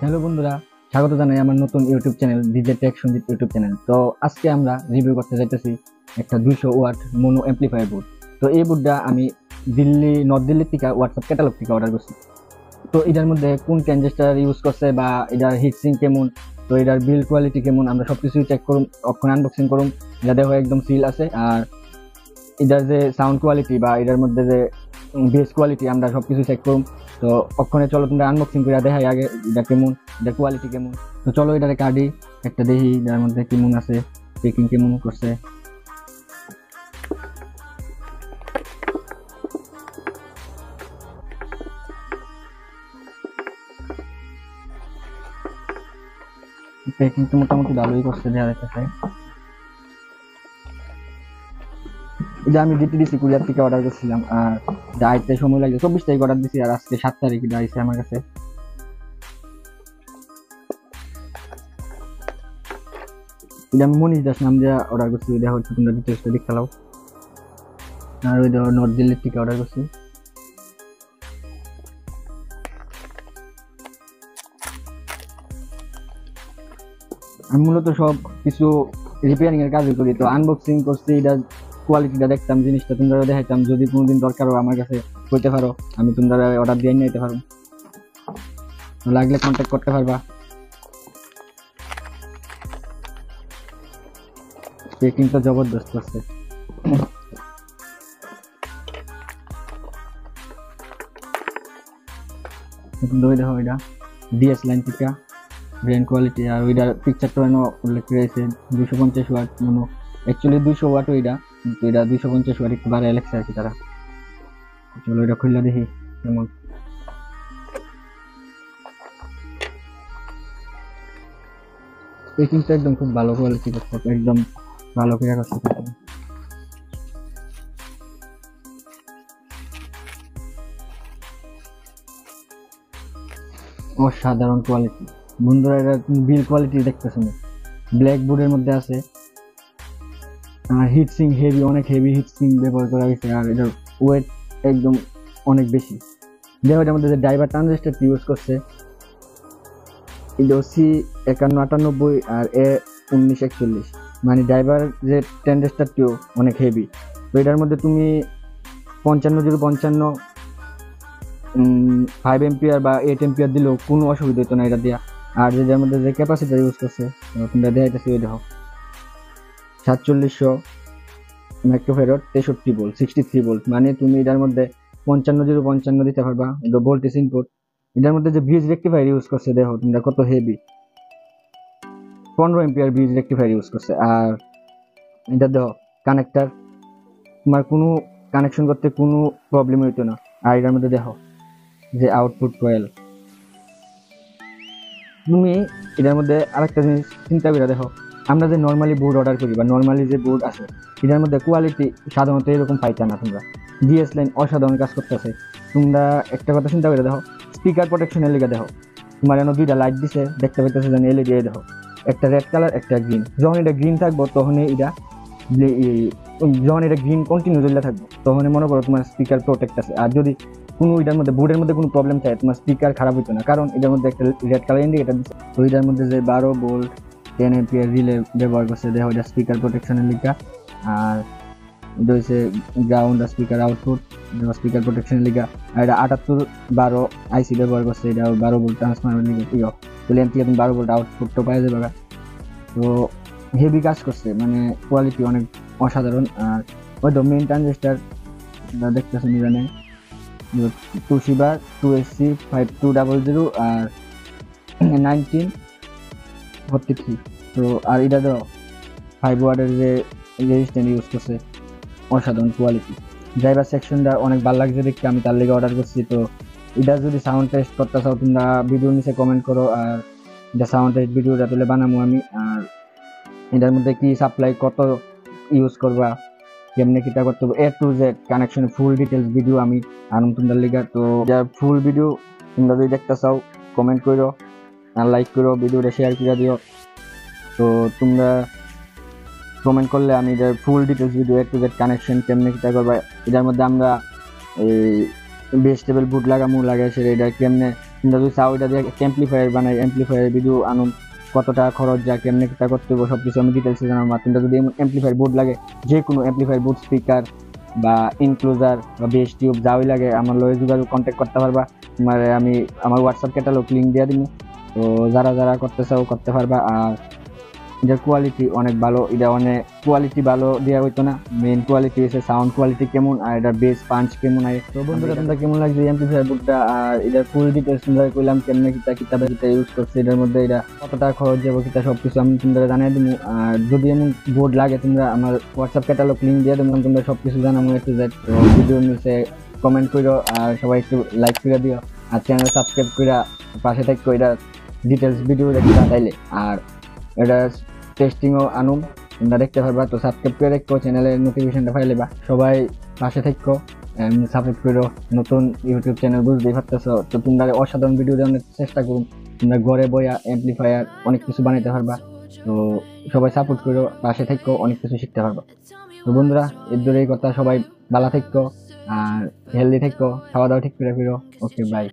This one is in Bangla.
হ্যালো বন্ধুরা, স্বাগত জানাই আমার নতুন YouTube channel DJ tech Sanjit YouTube channel. তো আজকে আমরা রিভিউ করতে যাইতেছি একটা 200 ওয়াট মোনো অ্যাম্পলিফায়ার বোর্ড। তো এই বোর্ডটা আমি নর্থ দিল্লি থেকে হোয়াটসঅ্যাপ ক্যাটালগ থেকে অর্ডার করছি। তো এটার মধ্যে কোন ট্রানজিস্টার ইউজ করছে বা এটার হিটসিং কেমন, তো এটার বিল্ড কোয়ালিটি কেমন, আমরা সবকিছুই চেক করুম, অক্ষণ আনবক্সিং করুম, যা দেখো একদম সিল আছে। আর এটার যে সাউন্ড কোয়ালিটি বা এটার মধ্যে যে বেস কোয়ালিটি আমরা সবকিছু চেক করুম। তো ওখানে চলো তোমরা আনবক্সিং করে দেখাই আগে এটা কেমন, এটার কোয়ালিটি কেমন। তো চলো এটারে কার্ডি একটা দেখি যার মধ্যে কেমন আছে, চেকিং কেমন করছে। প্যাকিং তো মোটামুটি ভালোই করছে দেখা যাচ্ছে। এটা আমি ডিটিডিসি কুরিয়ার থেকে অর্ডার করছিলাম, আর আইতে সময় লাগছে 24 তারিখ অর্ডার দিছি, আর আজকে 7 তারিখ এটা আইছে আমার কাছে। এটা আমি মনীষ দাস নাম দিয়ে অর্ডার করছি, দেখা হচ্ছে তোমরা ডিটেলসটা দেখতে লাও। আর ওই দেখো নর্থ দিল্লির থেকে অর্ডার করছি। আমি মূলত সব কিছু রিপেয়ারিং এর কাজ করি, তো আনবক্সিং করছি, এটা কোয়ালিটিটা দেখতাম, জিনিসটা তোমরা দেখাইতাম। যদি কোনোদিন দরকার হয় আমার কাছে কইতে পারো, আমি তোমরা অর্ডার দিয়ে নিতে পারো, লাগলে কন্ট্যাক্ট করতে পারবা। প্যাকিংটা জবরদস্ত করছে। দেখো এটা ডিএস লাইন থেকে ব্র্যান্ড কোয়ালিটি, আর ওইটার পিকচারটা উল্লেখ করেছে 250 ওয়াট মনো। অ্যাকচুয়ালি 200 ওয়াট ওইটা, কিন্তু এটা 250 ওয়াট একটু বাড়ায় লেখছে আর কি তারা। চলো এটা খুললে দেখি কেমন। প্যাকিংটা একদম খুব ভালো কোয়ালিটি করছে, একদম ভালো করে করছে। অসাধারণ কোয়ালিটি বন্ধুরা, এটা বিল কোয়ালিটি দেখতেছো না, ব্ল্যাক বোর্ডের মধ্যে আছে। আর হিটসিং হেভি, অনেক হেভি হিটসিং ব্যবহার করা হয়েছে, আর এটার ওয়েট একদম অনেক বেশি। দেখো এটার মধ্যে যে ড্রাইভার ট্রানজিস্টার ইউজ করছে, এটা C5198 আর A1941, মানে ড্রাইভার যে ট্রানজিস্টারটিও অনেক হেভি। তো এটার মধ্যে তুমি 55 5 এম্পিয়ার বা 8 এম্পিয়ার দিলেও কোনো অসুবিধা হতো না এটা দিয়া। আর যেটার মধ্যে যে ক্যাপাসিটার ইউজ করছে তোমরা দেখাইতেছি, ওই দেখো 4700 মাইক্রোফ্যারাড 63 ভোল্ট 63 ভোল্ট, মানে তুমি এটার মধ্যে 55 দিতে পারবা ভোল্টেজ ইনপুট। এটার মধ্যে যে ব্রিজ রেকটিফায়ার ইউজ করছে দেখো তোমরা কত heavy, 15 ampere bridge rectifier use করছে। আর এটা দেখো কানেক্টার, তোমার কোনো কানেকশন করতে কোনো প্রবলেম হইতো না। আর এটার মধ্যে দেখো যে আউটপুট কয়েল। তুমি এটার মধ্যে আরেকটা জিনিস চিন্তা করে দেখো, আমরা যে নর্মালি বোর্ড অর্ডার করি বা নর্মালি যে বোর্ড আছে এটার মধ্যে কোয়ালিটি সাধারণত এরকম পাইতা না তোমরা। ডিএস লাইন অসাধারণ কাজ করতেছে। তোমরা একটা কথা চিন্তা করে দেখো, স্পিকার প্রোটেকশনের লিগে দেখো তোমার এনে দুইটা লাইট দিছে, দেখতে পাইতেছে যেন এলইডি, দেখো একটা রেড কালার একটা গ্রিন। যখন এটা গ্রিন থাকবো তখন এটা যখন এটা গ্রিন কন্টিনিউ জ্বলে থাকবো তখন মনে করো তোমার স্পিকার প্রোটেক্ট আছে। আর যদি কোনো এটার মধ্যে বোর্ডের মধ্যে কোনো প্রবলেম চাই তোমার স্পিকার খারাপ হইতো না, কারণ এটার মধ্যে একটা রেড কালার ইন্ডিকেটার দিচ্ছে। তো এটার মধ্যে যে 12 ভোল্ট 10 এম্পিয়ার রিলে ব্যবহার করছে দেখো, এটা স্পিকার প্রোটেকশনের লিগা। আর এটা হচ্ছে গ্রাউন্ড আর স্পিকার আউটপুট, স্পিকার প্রোটেকশনের লিগা। আর এটা 7812 আইসি ব্যবহার করছে, এটা 12 ভোল্ট ট্রান্সফরমার লিগা। ঠিক আছে, তাহলে এমন তুমি 12 ভোল্ট আউটপুটটা পাওয়া যাবে। তো হেভি কাজ করছে, মানে কোয়ালিটি অনেক অসাধারণ। আর ওই তো মেইন ট্রানজিস্টার দেখতেছেন এখানে Toshiba 2SC5200 আর 1943। তো আর এটা তো 5 ওয়াটের যে রেজিস্ট্যান্ট ইউজ করছে, অসাধারণ কোয়ালিটি। ড্রাইভার সেকশনটা অনেক ভালো লাগছে দেখতে, আমি তার লেগে অর্ডার করছি। তো এটা যদি সাউন্ড টেস্ট করতে চাও তোমরা ভিডিও নিচে কমেন্ট করো, আর এটা সাউন্ড টেস্ট ভিডিওটা তুলে বানাবো আমি। আর এটার মধ্যে কি সাপ্লাই কত ইউজ করবা, কেমনে কিটা করতে হবে, A to Z connection full details video আমি আনুন তোমাদের লিগা। তো যার ফুল ভিডিও তোমরা যদি দেখতে চাও কমেন্ট করো আর লাইক করো, ভিডিওটা শেয়ার করে দিও। তো তোমরা কমেন্ট করলে আমি এটার full details video A to Z connection কেমনে কিটা করবা, এটার মধ্যে আমরা এই ভেজিটেবল বুট লাগাই সেটা এটা কেমনে তোমরা যদি চাও এটা দিয়ে অ্যাম্পলিফায়ার বানাই অ্যাম্পলিফায়ার ভিডিও আনুন কত টাকা খরচ যায় কেমনে কিটা করতে হবে সব কিছু আমি ডিটেলসে জানাবো। আর তোমরা যদি অ্যাম্পলিফায়ার বোর্ড লাগে যে কোনো অ্যাম্পলিফায়ার বোর্ড স্পিকার বা ইনক্লুজার বা বেস টিউব যাওই লাগে আমার লগে যোগাযোগ কন্ট্যাক্ট করতে পারবা। তোমার আমি আমার হোয়াটসঅ্যাপ ক্যাটালগ লিঙ্ক দিয়ে দিব, তো যারা যারা করতে চাও করতে পারবা। আর এটার কোয়ালিটি অনেক ভালো, এটা অনেক কোয়ালিটি ভালো দেওয়া হইতো না, মেইন কোয়ালিটি হচ্ছে সাউন্ড কোয়ালিটি কেমন আর এটার বেস পাঞ্চ কেমন হয়। তো বন্ধুরা তোমরা কেমন লাগছে এমপ্লিফায়ার বুটটা আর এটার ফুল ডিটেলস তোমরা কইলাম কেমনে কিতাবে ইউজ করছে, এটার মধ্যে এটা কত টাকা খরচ যাবো কিতা সবকিছু আমি তোমরা জানাই দিব। আর যদি এমন বোর্ড লাগে তোমরা আমার হোয়াটসঅ্যাপ ক্যাটালগ লিঙ্ক দিয়ে দেবো, তোমরা সবকিছু জানাবো একটু যাই। তো ভিডিও নিচে কমেন্ট করো আর সবাই একটু লাইক করে দিও আর চ্যানেল সাবস্ক্রাইব করে পাশে থাকো এটা ডিটেলস ভিডিও দেখতে চাইলে। আর এটা টেস্টিংও আনুম তোমরা দেখতে পারবা, তো সাবস্ক্রাইব করে দেখো চ্যানেলের নোটিফিকেশনটা পাইলে বা সবাই পাশে থাকো সাপোর্ট করো। নতুন ইউটিউব চ্যানেল বুঝতেই পারতেছো, তো তোমরা অসাধারণ ভিডিও দেওয়ার চেষ্টা করুন, তোমরা ঘরে বইয়া অ্যাম্পলিফায়ার অনেক কিছু বানাইতে পারবা। তো সবাই সাপোর্ট করো পাশে থাকো অনেক কিছু শিখতে পারবা। তো বন্ধুরা এর দূরেই কথা, সবাই ভালো থাকো আর হেলদি থাকো, খাওয়া দাওয়া ঠিক করে ফিরো। Okay bye.